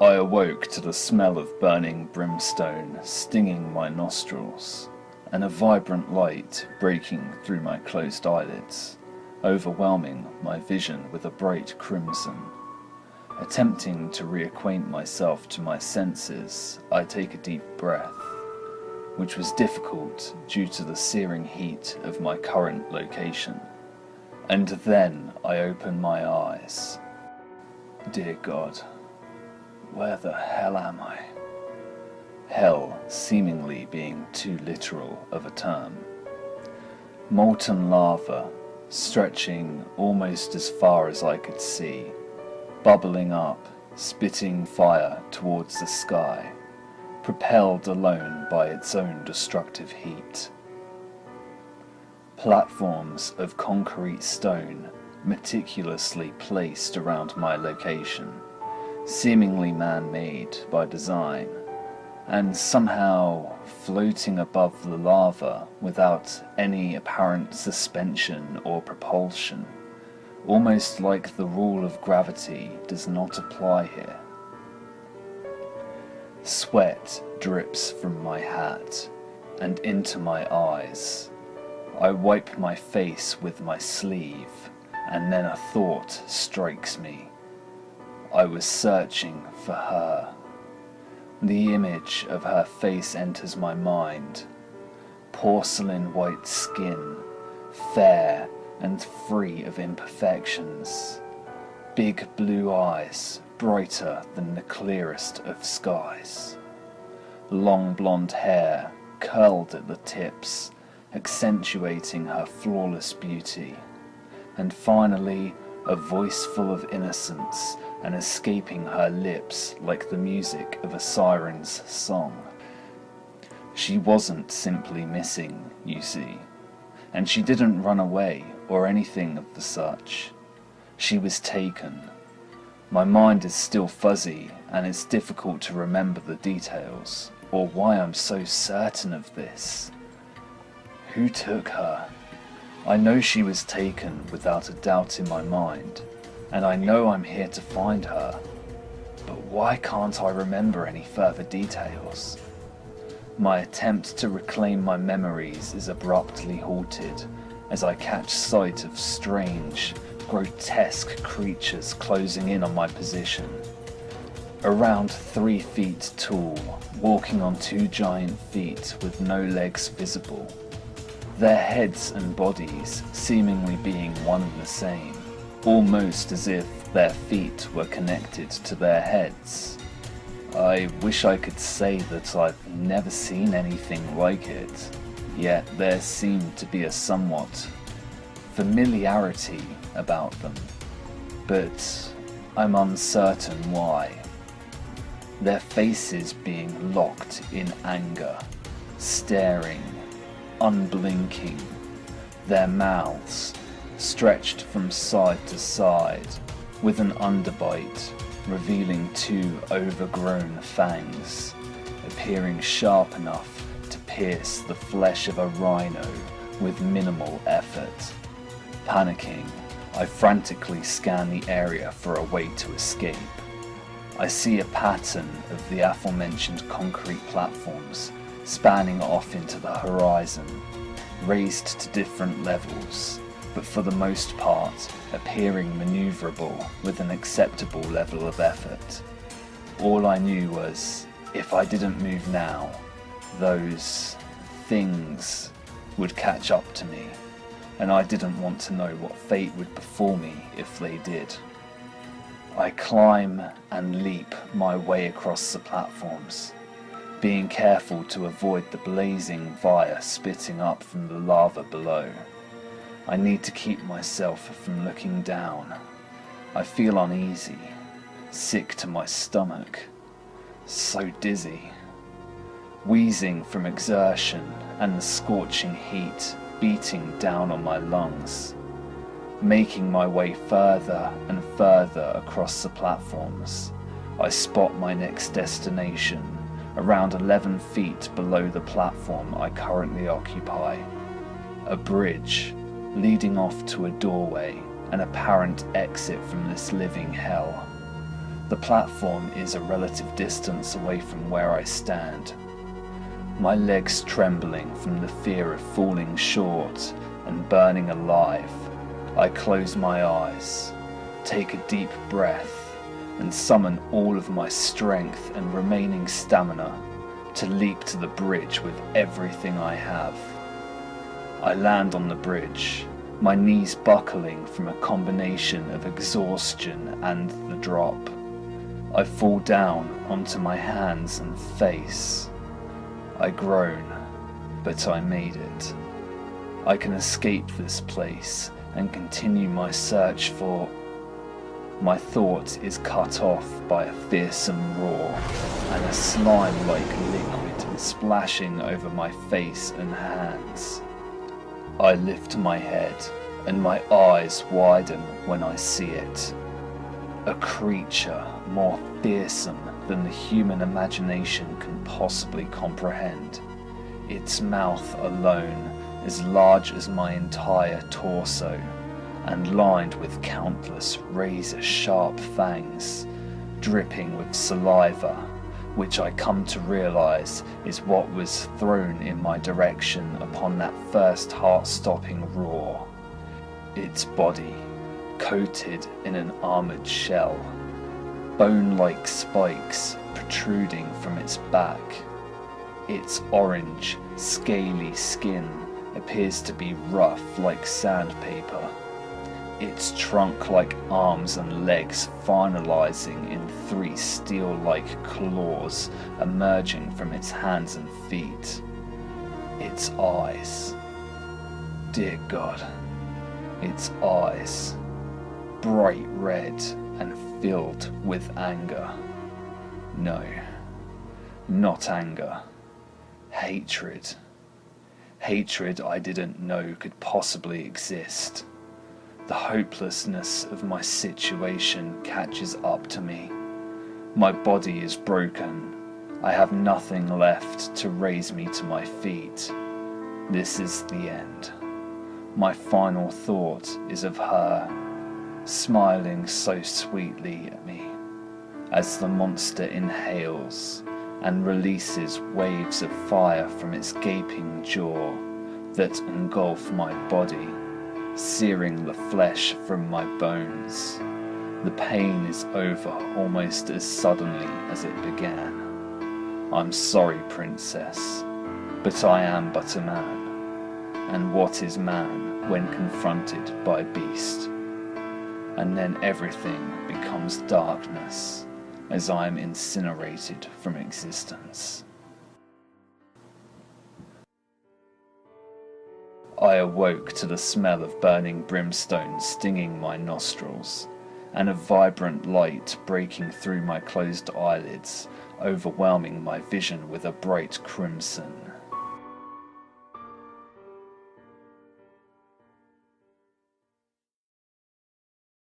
I awoke to the smell of burning brimstone stinging my nostrils, and a vibrant light breaking through my closed eyelids, overwhelming my vision with a bright crimson. Attempting to reacquaint myself to my senses, I take a deep breath, which was difficult due to the searing heat of my current location. And then I open my eyes. Dear God, where the hell am I? Hell seemingly being too literal of a term. Molten lava, stretching almost as far as I could see, bubbling up, spitting fire towards the sky, propelled alone by its own destructive heat. Platforms of concrete stone meticulously placed around my location, seemingly man-made by design, and somehow floating above the lava without any apparent suspension or propulsion, almost like the rule of gravity does not apply here. Sweat drips from my hat and into my eyes. I wipe my face with my sleeve, and then a thought strikes me. I was searching for her. The image of her face enters my mind. Porcelain white skin, fair and free of imperfections. Big blue eyes, brighter than the clearest of skies. Long blonde hair, curled at the tips, accentuating her flawless beauty. And finally, a voice full of innocence and escaping her lips like the music of a siren's song. She wasn't simply missing, you see, and she didn't run away or anything of the such. She was taken. My mind is still fuzzy, and it's difficult to remember the details, or why I'm so certain of this. Who took her? I know she was taken without a doubt in my mind, and I know I'm here to find her. But why can't I remember any further details? My attempt to reclaim my memories is abruptly halted as I catch sight of strange, grotesque creatures closing in on my position. Around 3 feet tall, walking on 2 giant feet with no legs visible. Their heads and bodies seemingly being one and the same, almost as if their feet were connected to their heads. I wish I could say that I've never seen anything like it, yet there seemed to be a somewhat familiarity about them, but I'm uncertain why. Their faces being locked in anger, staring, unblinking, their mouths stretched from side to side with an underbite revealing 2 overgrown fangs, appearing sharp enough to pierce the flesh of a rhino with minimal effort. Panicking, I frantically scan the area for a way to escape. I see a pattern of the aforementioned concrete platforms spanning off into the horizon, raised to different levels, but for the most part appearing maneuverable with an acceptable level of effort. All I knew was, if I didn't move now, those things would catch up to me, and I didn't want to know what fate would befall me if they did. I climb and leap my way across the platforms, being careful to avoid the blazing fire spitting up from the lava below. I need to keep myself from looking down. I feel uneasy, sick to my stomach, so dizzy, wheezing from exertion and the scorching heat beating down on my lungs. Making my way further and further across the platforms, I spot my next destination, around 11 feet below the platform I currently occupy. A bridge leading off to a doorway, an apparent exit from this living hell. The platform is a relative distance away from where I stand. My legs trembling from the fear of falling short and burning alive, I close my eyes, take a deep breath, and summon all of my strength and remaining stamina to leap to the bridge with everything I have. I land on the bridge, my knees buckling from a combination of exhaustion and the drop. I fall down onto my hands and face. I groan, but I made it. I can escape this place and continue my search for... My thought is cut off by a fearsome roar and a slime-like liquid splashing over my face and hands. I lift my head and my eyes widen when I see it. A creature more fearsome than the human imagination can possibly comprehend. Its mouth alone as large as my entire torso, and lined with countless razor-sharp fangs, dripping with saliva, which I come to realize is what was thrown in my direction upon that first heart-stopping roar. Its body, coated in an armored shell, bone-like spikes protruding from its back. Its orange, scaly skin appears to be rough like sandpaper. Its trunk-like arms and legs finalizing in 3 steel-like claws emerging from its hands and feet. Its eyes. Dear God, its eyes. Bright red and filled with anger. No, not anger. Hatred. Hatred I didn't know could possibly exist. The hopelessness of my situation catches up to me. My body is broken. I have nothing left to raise me to my feet. This is the end. My final thought is of her, smiling so sweetly at me, as the monster inhales and releases waves of fire from its gaping jaw that engulf my body, searing the flesh from my bones. The pain is over almost as suddenly as it began. I'm sorry, princess, but I am but a man, and what is man when confronted by a beast? And then everything becomes darkness as I am incinerated from existence. I awoke to the smell of burning brimstone stinging my nostrils, and a vibrant light breaking through my closed eyelids, overwhelming my vision with a bright crimson.